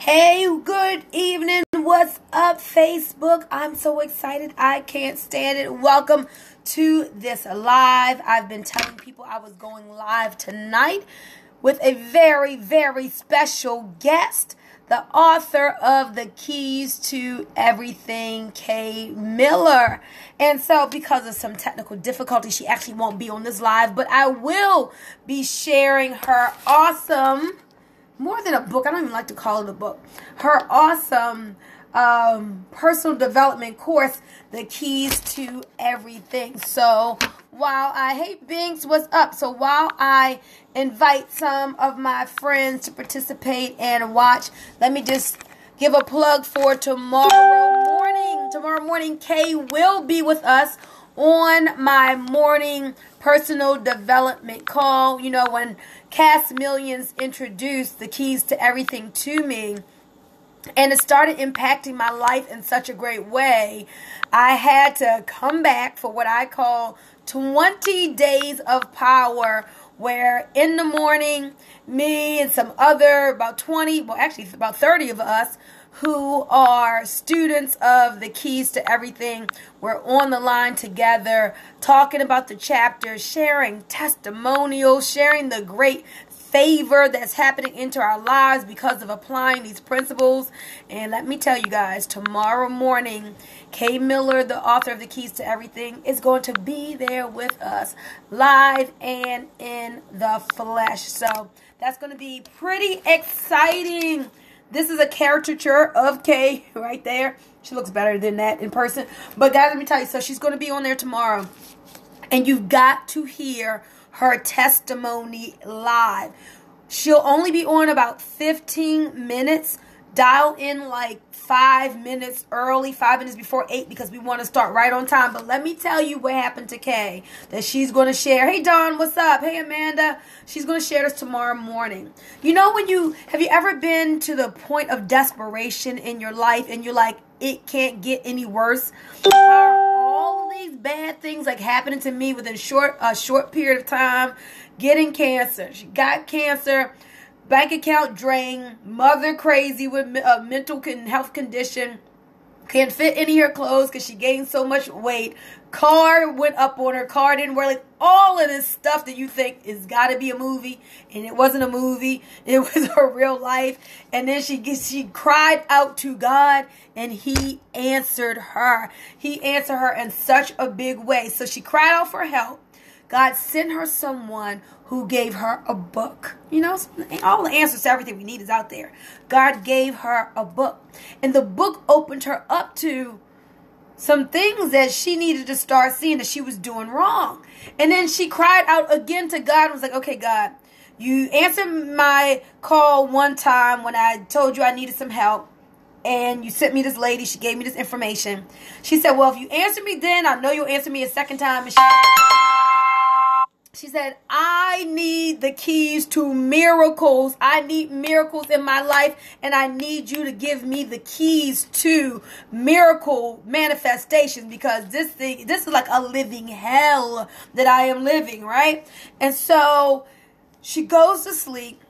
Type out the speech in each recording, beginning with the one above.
Hey, good evening. What's up, Facebook? I'm so excited. I can't stand it. Welcome to this live. I've been telling people I was going live tonight with a very, very special guest, the author of The Keys to Everything, Kay Miller. And so because of some technical difficulty, she actually won't be on this live, but I will be sharing her awesome, more than a book, I don't even like to call it a book, her awesome personal development course, The Keys to Everything. So while Binks, what's up? So while I invite some of my friends to participate and watch, let me just give a plug for tomorrow morning. Tomorrow morning, Kay will be with us on my morning personal development call. You know, when Cast Millions introduced The Keys to Everything to me, and it started impacting my life in such a great way, I had to come back for what I call 20 days of power, where in the morning, me and some other about 30 of us who are students of The Keys to Everything, we're on the line together, talking about the chapter, sharing testimonials, sharing the great favor that's happening into our lives because of applying these principles. And let me tell you guys, tomorrow morning, Kay Miller, the author of The Keys to Everything, is going to be there with us live and in the flesh. So that's going to be pretty exciting. This is a caricature of Kay right there. She looks better than that in person. But guys, let me tell you, so she's going to be on there tomorrow. And you've got to hear her testimony live. She'll only be on about 15 minutes. Dial in like 5 minutes early, 5 minutes before 8, because we want to start right on time. But let me tell you what happened to Kay that she's going to share. Hey, Dawn, what's up? Hey, Amanda. She's going to share this tomorrow morning. You know, have you ever been to the point of desperation in your life and you're like, it can't get any worse? All of these bad things like happening to me within a short period of time. Getting cancer. She got cancer. Bank account drained. Mother crazy with a mental health condition. Can't fit any of her clothes because she gained so much weight. Car went up on her. Car didn't work. Like all of this stuff that you think is got to be a movie, and it wasn't a movie. It was her real life. And then she cried out to God, and He answered her. He answered her in such a big way. So she cried out for help. God sent her someone who gave her a book. You know, all the answers to everything we need is out there. God gave her a book. And the book opened her up to some things that she needed to start seeing that she was doing wrong. And then she cried out again to God and was like, okay, God, you answered my call one time when I told you I needed some help. And you sent me this lady. She gave me this information. She said, well, if you answer me then, I know you'll answer me a second time. And she said, I need the keys to miracles. I need miracles in my life, and I need you to give me the keys to miracle manifestations, because this is like a living hell that I am living, right? And so she goes to sleep.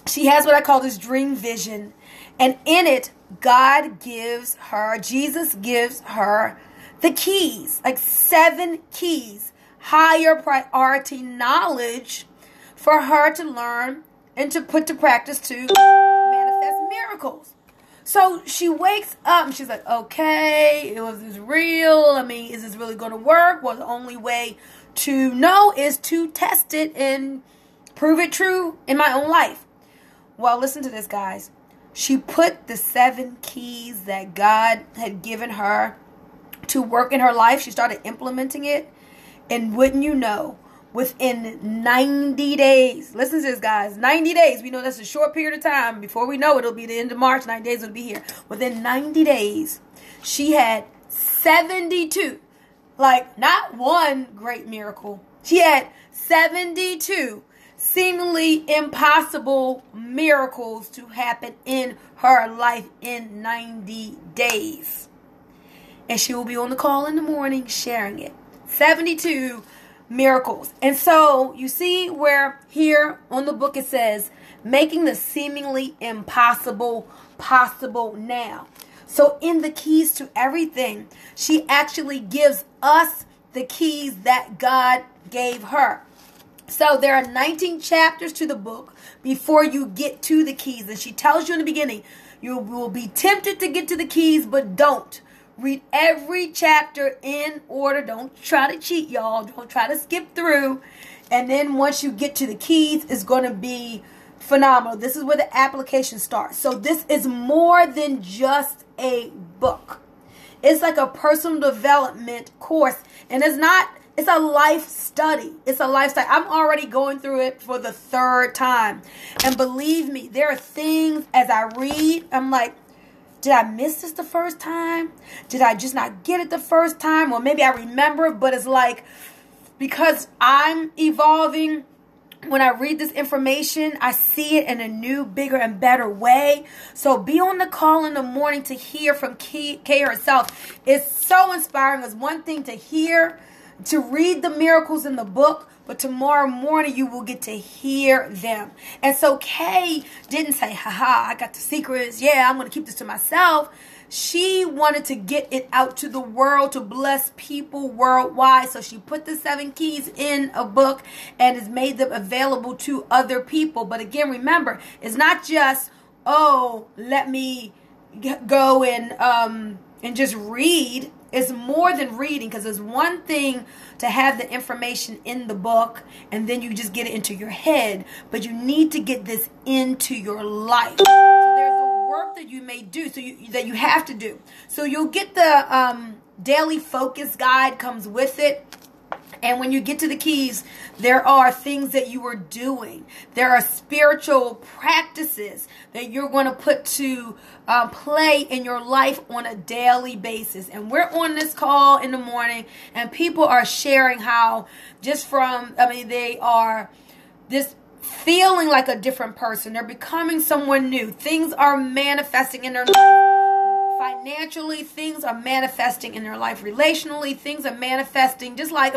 She has what I call this dream vision, and in it, Jesus gives her the keys, like 7 keys. Higher priority knowledge for her to learn and to put to practice to manifest miracles. So she wakes up and she's like, okay, was this real? I mean, is this really going to work? Well, the only way to know is to test it and prove it true in my own life. Well, listen to this, guys. She put the 7 keys that God had given her to work in her life. She started implementing it. And wouldn't you know, within 90 days, listen to this, guys, 90 days, we know that's a short period of time. Before we know it, it'll be the end of March, 90 days will be here. Within 90 days, she had 72, like not one great miracle. She had 72 seemingly impossible miracles to happen in her life in 90 days. And she will be on the call in the morning sharing it. 72 miracles. And so you see where here on the book it says making the seemingly impossible possible now. So in the keys to everything, she actually gives us the keys that God gave her. So there are 19 chapters to the book before you get to the keys. And she tells you in the beginning, you will be tempted to get to the keys, but don't. Read every chapter in order. Don't try to cheat, y'all. Don't try to skip through. And then once you get to the keys, it's going to be phenomenal. This is where the application starts. So this is more than just a book. It's like a personal development course. And it's a life study. It's a lifestyle. I'm already going through it for the third time. And believe me, there are things as I read, I'm like, did I miss this the first time? Did I just not get it the first time? Or maybe I remember, but it's like, because I'm evolving, when I read this information, I see it in a new, bigger, and better way. So be on the call in the morning to hear from Kay herself. It's so inspiring. It's one thing to hear, to read the miracles in the book, but tomorrow morning you will get to hear them. And so Kay didn't say, haha, I got the secrets. Yeah, I'm going to keep this to myself. She wanted to get it out to the world to bless people worldwide. So she put the 7 keys in a book and has made them available to other people. But again, remember, it's not just, oh, let me go and just read. It's more than reading, because it's one thing to have the information in the book and then you just get it into your head, but you need to get this into your life. So there's a work that you may do, that you have to do. So you'll get the daily focus guide comes with it. And when you get to the keys, there are things that you are doing. There are spiritual practices that you're going to put to play in your life on a daily basis. And we're on this call in the morning, and people are sharing how they are just feeling like a different person. They're becoming someone new. Things are manifesting in their life. Financially, things are manifesting in their life. Relationally, things are manifesting. Just like,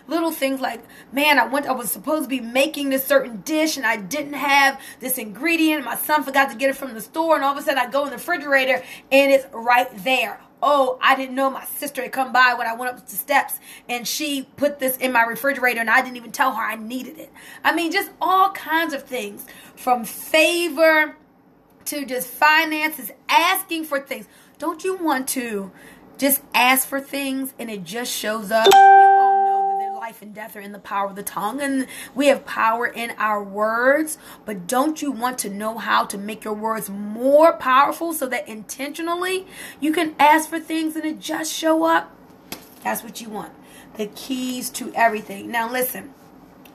little things like, man, I was supposed to be making this certain dish and I didn't have this ingredient. My son forgot to get it from the store, and all of a sudden I go in the refrigerator and it's right there. Oh, I didn't know my sister had come by when I went up the steps and she put this in my refrigerator and I didn't even tell her I needed it. Just all kinds of things, from favor to just finances, asking for things. Don't you want to just ask for things and it just shows up? You all know that their life and death are in the power of the tongue, and we have power in our words. But don't you want to know how to make your words more powerful so that intentionally you can ask for things and it just show up? That's what you want. The keys to everything. Now listen,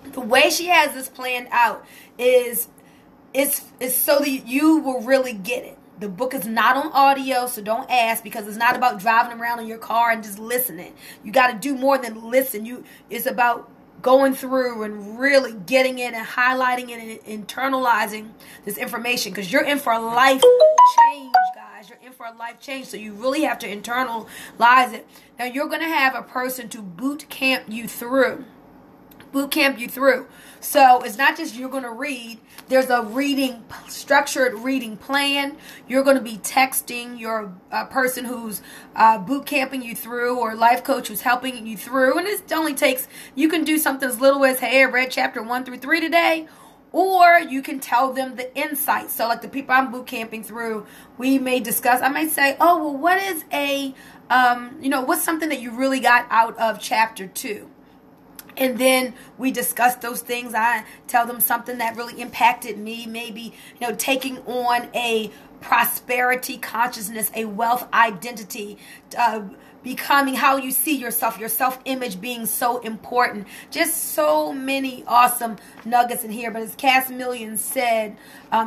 the way she has this planned out is so that you will really get it. The book is not on audio, so don't ask, because it's not about driving around in your car and just listening. You got to do more than listen. It's about going through and really getting it and highlighting it and internalizing this information, because you're in for a life change, guys. You're in for a life change, so you really have to internalize it. Now, you're going to have a person to boot camp you through. So it's not just you're going to read. There's a structured reading plan. You're going to be texting your person who's boot camping you through, or life coach who's helping you through. And it only takes, you can do something as little as, hey, I read chapter 1 through 3 today. Or you can tell them the insights. So like the people I'm boot camping through, we may discuss, I might say, oh, well, what is what's something that you really got out of chapter 2? And then we discuss those things. I tell them something that really impacted me. Maybe, taking on a prosperity consciousness, a wealth identity, becoming how you see yourself, your self-image being so important. Just so many awesome nuggets in here. But as Cass Millions said,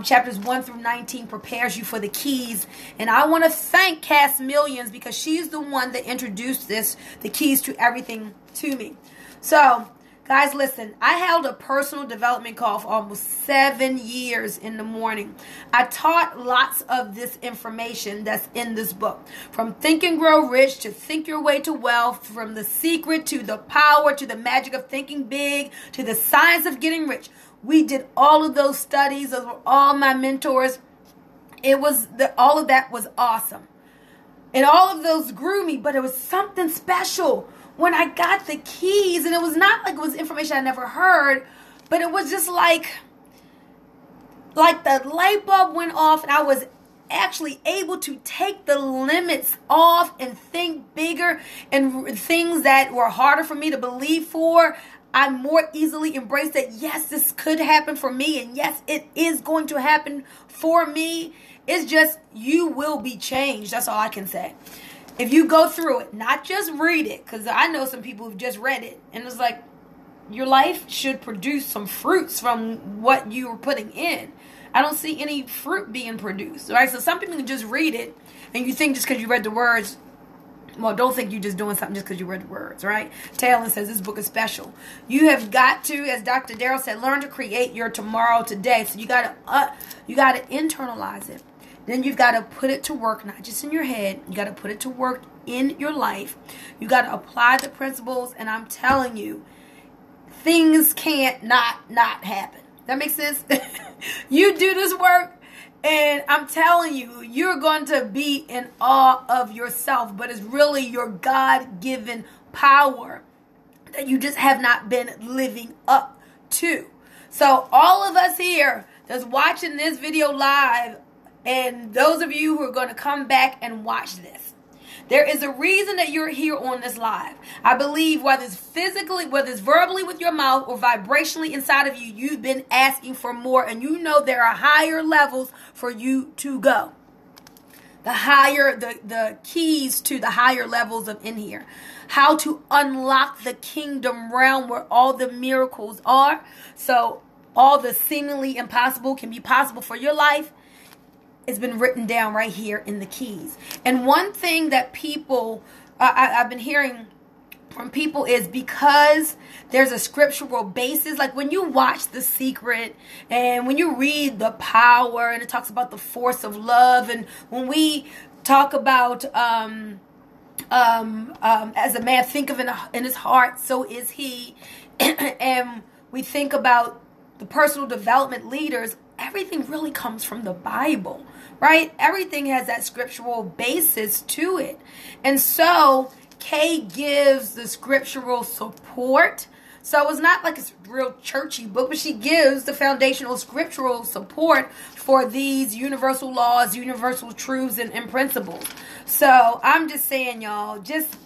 chapters 1 through 19 prepares you for the keys. And I want to thank Cass Millions, because she's the one that introduced the keys to everything, to me. So, guys, listen, I held a personal development call for almost 7 years in the morning. I taught lots of this information that's in this book. From Think and Grow Rich to Think Your Way to Wealth, from the secret to the power to the magic of thinking big to the science of getting rich. We did all of those studies. Those were all my mentors. All of that was awesome. And all of those grew me, but it was something special when I got the keys. And it was not like it was information I never heard, but it was just like the light bulb went off, and I was actually able to take the limits off and think bigger, and things that were harder for me to believe for, I more easily embraced that, yes, this could happen for me, and yes, it is going to happen for me. It's just, you will be changed. That's all I can say. If you go through it, not just read it, because I know some people who've just read it, and it's like, your life should produce some fruits from what you were putting in. I don't see any fruit being produced, right? So some people can just read it, and you think just because you read the words, well, don't think you're just doing something just because you read the words, right? Taylor says this book is special. You have got to, as Dr. Darrell said, learn to create your tomorrow today. So you got to internalize it. Then you've got to put it to work, not just in your head. You got to put it to work in your life. You got to apply the principles, and I'm telling you, things can't not happen. That makes sense? You do this work, and I'm telling you, you're going to be in awe of yourself. But it's really your God-given power that you just have not been living up to. So all of us here that's watching this video live, and those of you who are going to come back and watch this, there is a reason that you're here on this live. I believe whether it's physically, whether it's verbally with your mouth or vibrationally inside of you, you've been asking for more, and you know there are higher levels for you to go. The keys to the higher levels of in here. How to unlock the kingdom realm where all the miracles are. So all the seemingly impossible can be possible for your life. It's been written down right here in the keys. And one thing that people, I've been hearing from people is because there's a scriptural basis. Like when you watch The Secret and when you read The Power, and it talks about the force of love. And when we talk about as a man thinketh in his heart, so is he. And we think about the personal development leaders, everything really comes from the Bible, right? Everything has that scriptural basis to it. And so Kay gives the scriptural support. So it's not like it's a real churchy book, but she gives the foundational scriptural support for these universal laws, universal truths, and principles. So I'm just saying, y'all, just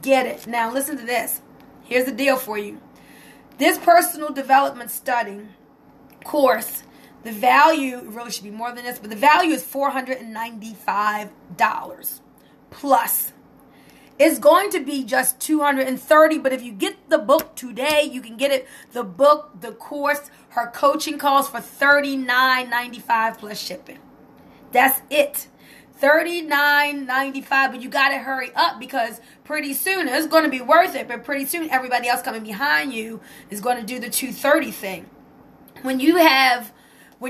get it. Now listen to this. Here's the deal for you. This personal development study course, the value, it really should be more than this, but the value is $495 plus. It's going to be just $230, but if you get the book today, you can get it, the book, the course, her coaching calls for $39.95 plus shipping. That's it. $39.95, but you got to hurry up because pretty soon it's going to be worth it, but pretty soon everybody else coming behind you is going to do the $230 thing. When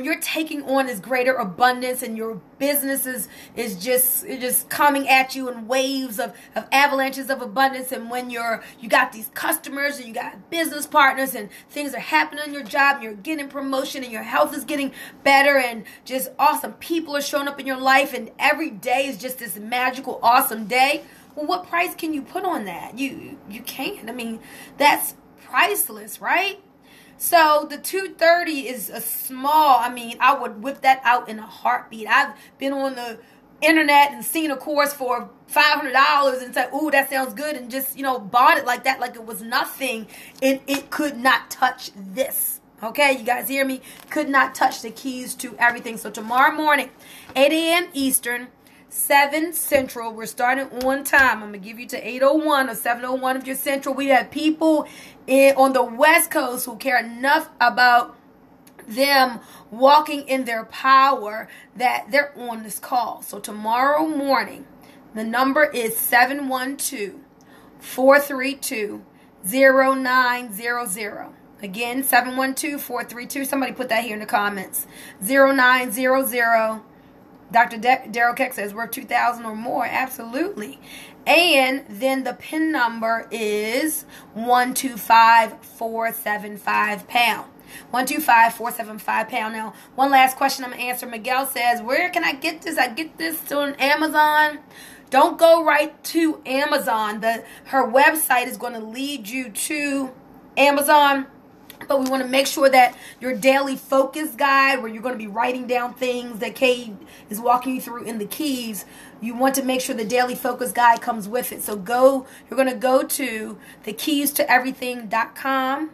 you're taking on this greater abundance and your business is just coming at you in waves of avalanches of abundance, and when you got these customers and you got business partners and things are happening on your job and you're getting promotion and your health is getting better and just awesome people are showing up in your life and every day is just this magical awesome day, well, what price can you put on that? You can't. I mean, that's priceless, right? So the $230 is a small, I mean, I would whip that out in a heartbeat. I've been on the internet and seen a course for $500 and said, ooh, that sounds good, and just, bought it like that, like it was nothing. And it could not touch this. Okay, you guys hear me? Could not touch the keys to everything. So tomorrow morning, 8 a.m. Eastern, 7 Central. We're starting on time. I'm going to give you to 8:01 or 7:01 if you're Central. We have people on the West Coast who care enough about them walking in their power that they're on this call. So tomorrow morning, the number is 712-432-0900. Again, 712-432. Somebody put that here in the comments. 0900. Dr. Darrell Keck says we're 2,000 or more. Absolutely. And then the PIN number is 125475 #. 125-475-POUND. Now, one last question I'm going to answer. Miguel says, where can I get this? I get this on Amazon. Don't go right to Amazon. Her website is going to lead you to Amazon. But we want to make sure that your daily focus guide, where you're going to be writing down things that Kay is walking you through in the keys, you want to make sure the daily focus guide comes with it. So you're going to go to thekeys-to-everything.com,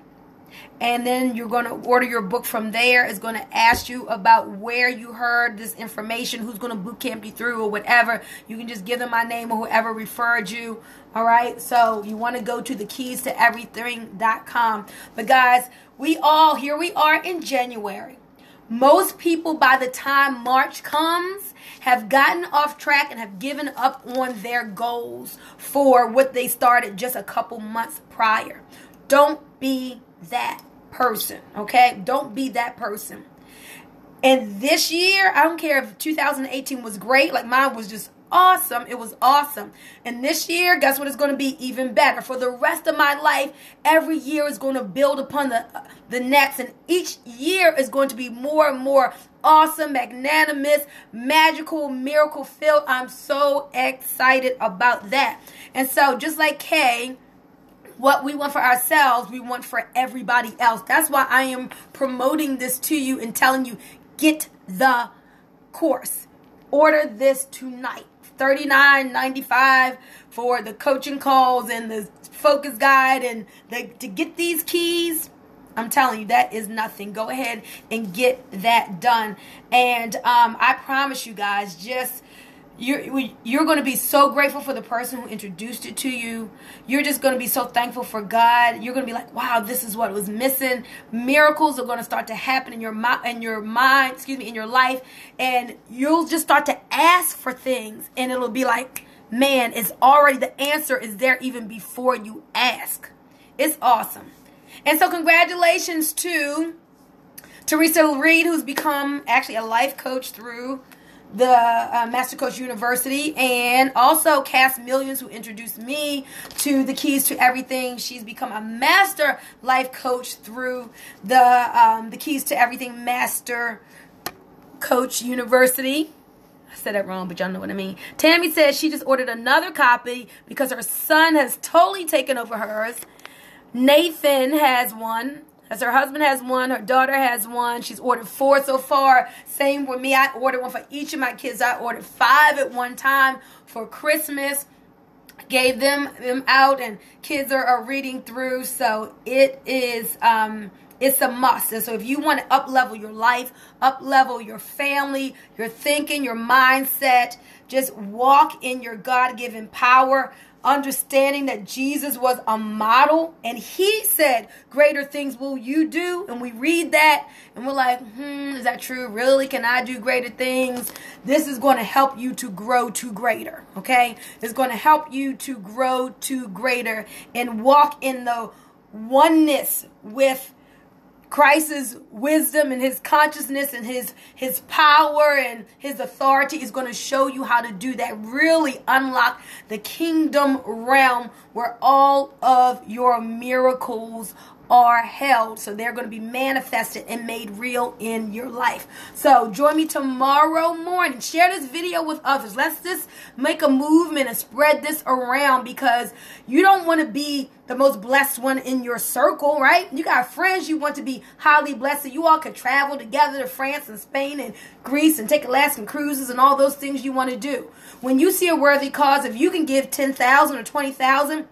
and then you're going to order your book from there. It's going to ask you about where you heard this information, who's going to boot camp you through or whatever. You can just give them my name or whoever referred you. All right, so you want to go to thekeys-to-everything.com. But guys, here we are in January. Most people, by the time March comes, have gotten off track and have given up on their goals for what they started just a couple months prior. Don't be that person, okay? Don't be that person. And this year, I don't care if 2018 was great, like mine was just awesome. It was awesome. And this year, guess what? It's going to be even better. For the rest of my life, every year is going to build upon the next. And each year is going to be more and more awesome, magnanimous, magical, miracle filled. I'm so excited about that. And so just like Kay, what we want for ourselves, we want for everybody else. That's why I am promoting this to you and telling you, get the course. Order this tonight. $39.95 for the coaching calls and the focus guide and to get these keys. I'm telling you, that is nothing. Go ahead and get that done. And I promise you guys, you're going to be so grateful for the person who introduced it to you. You're just going to be so thankful for God. You're going to be like, wow, this is what was missing. Miracles are going to start to happen in your mind, in your life. And you'll just start to ask for things. And it'll be like, man, the answer is there even before you ask. It's awesome. And so congratulations to Teresa Reed, who's become actually a life coach through the Master Coach University, and also Cass Millions, who introduced me to the Keys to Everything. She's become a master life coach through the Keys to Everything Master Coach University. I said that wrong, but y'all know what I mean. Tammy says she just ordered another copy because her son has totally taken over hers. Nathan has one. As her husband has one, her daughter has one. She's ordered 4 so far. Same with me. I ordered one for each of my kids. I ordered 5 at one time for Christmas. Gave them out, and kids are reading through. So it is it's a must. And so if you want to up-level your life, up-level your family, your thinking, your mindset, just walk in your God-given power, understanding that Jesus was a model, and he said, greater things will you do. And we read that and we're like, is that true? Really? Can I do greater things? This is going to help you to grow to greater. Okay? It's going to help you to grow to greater and walk in the oneness with Christ's wisdom and his consciousness and his power and his authority is going to show you how to do that. Really unlock the kingdom realm where all of your miracles are held. So they're going to be manifested and made real in your life. So join me tomorrow morning. Share this video with others. Let's just make a movement and spread this around, because you don't want to be the most blessed one in your circle, right? You got friends you want to be highly blessed, so you all could travel together to France and Spain and Greece and take Alaskan cruises and all those things you want to do. When you see a worthy cause, if you can give 10,000 or 20,000,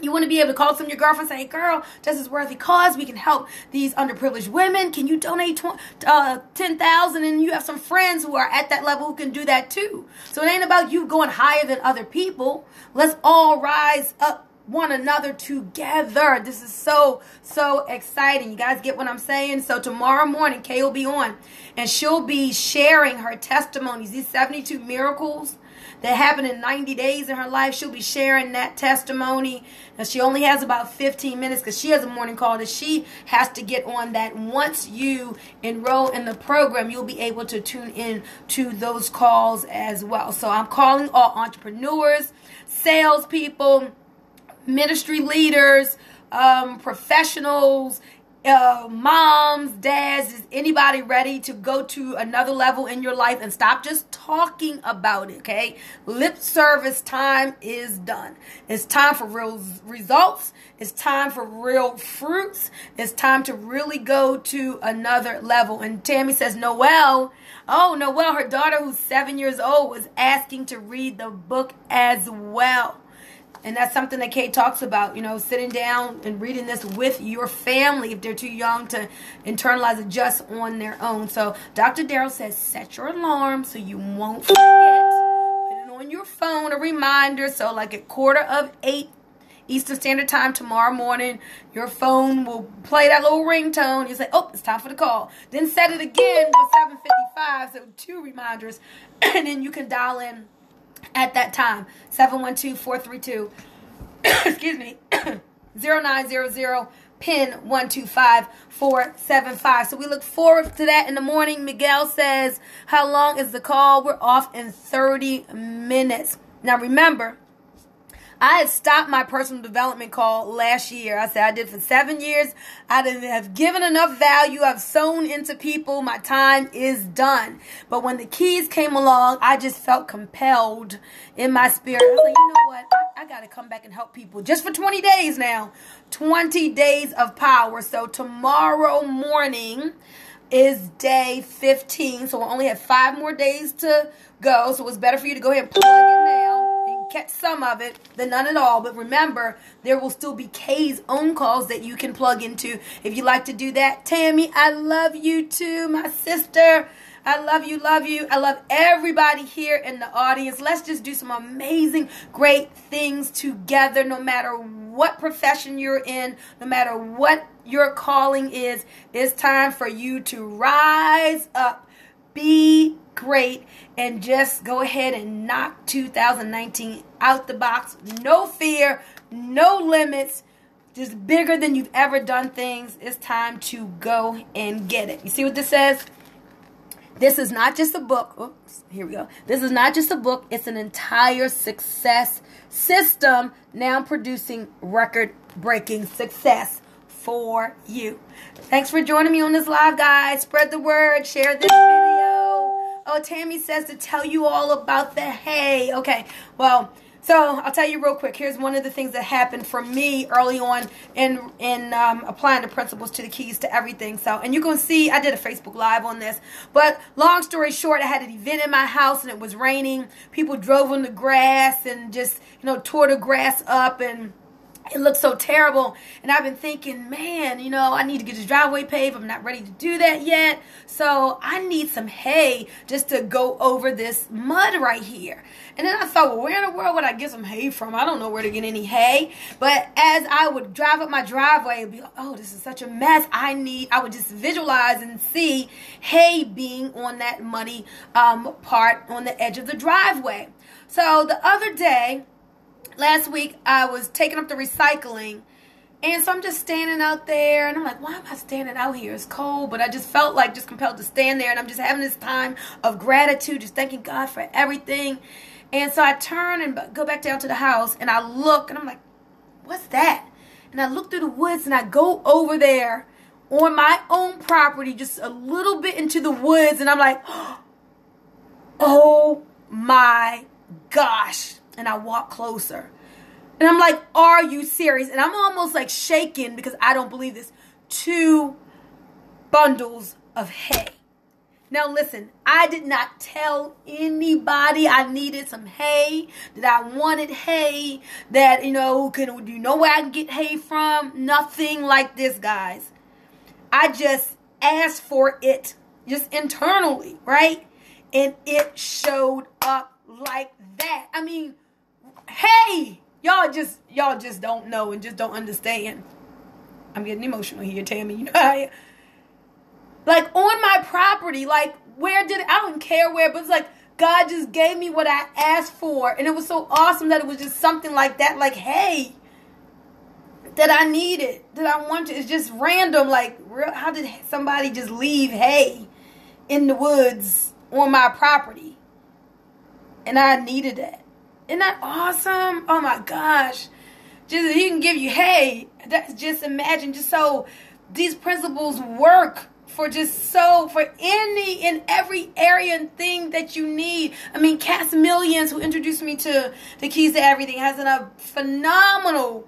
you want to be able to call some of your girlfriends and say, hey, girl, this is worthy cause. We can help these underprivileged women. Can you donate 10,000? And you have some friends who are at that level who can do that too. So it ain't about you going higher than other people. Let's all rise up one another together. This is so exciting. You guys get what I'm saying? So tomorrow morning, Kay will be on, and she'll be sharing her testimonies, these 72 miracles that happened in 90 days in her life. She'll be sharing that testimony. Now, she only has about 15 minutes because she has a morning call that she has to get on. That once you enroll in the program, you'll be able to tune in to those calls as well. So I'm calling all entrepreneurs, salespeople, ministry leaders, professionals, moms, dads, is anybody ready to go to another level in your life and stop just talking about it, okay? Lip service time is done. It's time for real results. It's time for real fruits. It's time to really go to another level. And Tammy says, Noelle, her daughter who's 7 years old was asking to read the book as well. And that's something that Kate talks about, sitting down and reading this with your family if they're too young to internalize it just on their own. So Dr. Darrell says, set your alarm so you won't forget. Put it on your phone, a reminder. So like at 7:45 Eastern Standard Time tomorrow morning, your phone will play that little ringtone. You say, oh, it's time for the call. Then set it again for 7:55, so 2 reminders. And then you can dial in at that time, 712-432, excuse me, 0900, PIN 125475. So we look forward to that in the morning. Miguel says, how long is the call? We're off in 30 minutes. Now remember, I had stopped my personal development call last year. I said I did for 7 years. I didn't have given enough value. I've sown into people. My time is done. But when the keys came along, I just felt compelled in my spirit. I was like, you know what? I got to come back and help people just for 20 days now. 20 days of power. So tomorrow morning is day 15. So we'll only have 5 more days to go. So it's better for you to go ahead and plug it now. Catch some of it than none at all. But remember, there will still be Kay's own calls that you can plug into if you like to do that. Tammy, I love you too, my sister. I love you, love you. I love everybody here in the audience. Let's just do some amazing, great things together, no matter what profession you're in, no matter what your calling is. It's time for you to rise up, be great, and just go ahead and knock 2019 out the box. No fear, no limits, just bigger than you've ever done things. It's time to go and get it. You see what this says? This is not just a book. Oops, here we go. This is not just a book. It's an entire success system now producing record-breaking success for you. Thanks for joining me on this live, guys. Spread the word. Share this video. Oh, Tammy says to tell you all about the hay. Okay, well, so I'll tell you real quick. Here's one of the things that happened for me early on in applying the principles to the keys to everything. So, and you're going to see, I did a Facebook Live on this. But long story short, I had an event in my house and it was raining. People drove on the grass and just, tore the grass up, and it looked so terrible. And I've been thinking, man, I need to get this driveway paved. I'm not ready to do that yet. So I need some hay just to go over this mud right here. And then I thought, well, where in the world would I get some hay from? I don't know where to get any hay. But as I would drive up my driveway, it'd be like, oh, this is such a mess. I would just visualize and see hay being on that muddy part on the edge of the driveway. So the other day, last week, I was taking up the recycling, and so I'm just standing out there, and I'm like, why am I standing out here? It's cold, but I just felt like just compelled to stand there, and I'm just having this time of gratitude, just thanking God for everything. And so I turn and go back down to the house, and I look, and I'm like, what's that? And I look through the woods, and I go over there on my own property, just a little bit into the woods, and I'm like, oh my gosh. And I walk closer. And I'm like, are you serious? And I'm almost like shaking because I don't believe this. 2 bundles of hay. Now listen, I did not tell anybody I needed some hay, that I wanted hay, that, do you know where I can get hay from? Nothing like this, guys. I just asked for it, just internally, right? And it showed up like that. I mean, hey, y'all just don't know and just don't understand. I'm getting emotional here, Tammy. Like on my property, like I don't care where, but it's like God just gave me what I asked for. And it was so awesome that it was just something like that, like, hey, that I needed, that I wanted. It's just random, like, how did somebody just leave hay in the woods on my property? And I needed that. Isn't that awesome? Oh my gosh. Just he can give you hay. That's just imagine, just so these principles work for any and every area and thing that you need. I mean, Cass Millions, who introduced me to the keys to everything, has a phenomenal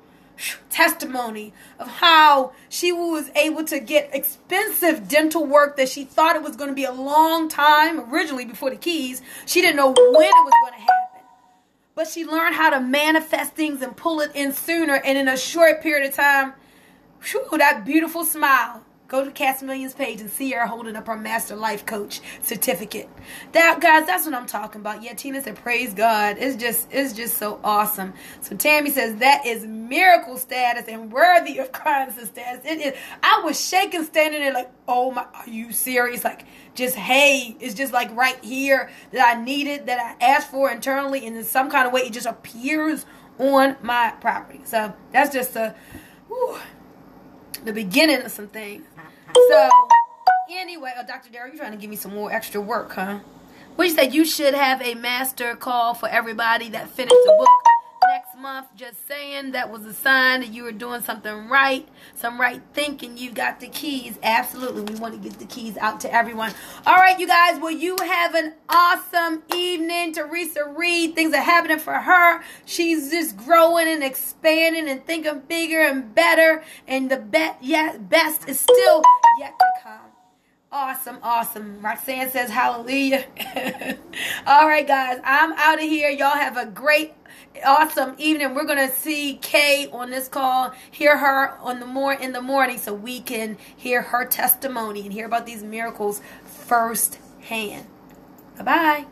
testimony of how she was able to get expensive dental work that she thought it was going to be a long time originally before the keys. She didn't know when it was going to happen, but she learned how to manifest things and pull it in sooner, and in a short period of time, whew, that beautiful smile. Go to Cass Millions page and see her holding up her Master Life Coach certificate. Guys, that's what I'm talking about. Yeah, Tina said, praise God. It's just so awesome. So Tammy says, that is miracle status and worthy of Christ status. It is. I was shaking, standing there like, oh my, are you serious? Like, just, hey, it's just like right here that I needed, that I asked for internally, and in some kind of way, it just appears on my property. So that's just the beginning of some things. So, anyway, Dr. Derek, you're trying to give me some more extra work, huh? We said you should have a master call for everybody that finished the book next month. Just saying, that was a sign that you were doing something right, some right thinking. You got the keys. Absolutely, we want to get the keys out to everyone. All right, you guys, well, you have an awesome evening. Teresa Reed, things are happening for her. She's just growing and expanding and thinking bigger and better, and the best is still yet to come. Awesome, awesome. Roxanne says hallelujah. All right, guys, I'm out of here. Y'all have a great, awesome evening. We're going to see Kay on this call, hear her in the morning, so we can hear her testimony and hear about these miracles firsthand. Bye-bye.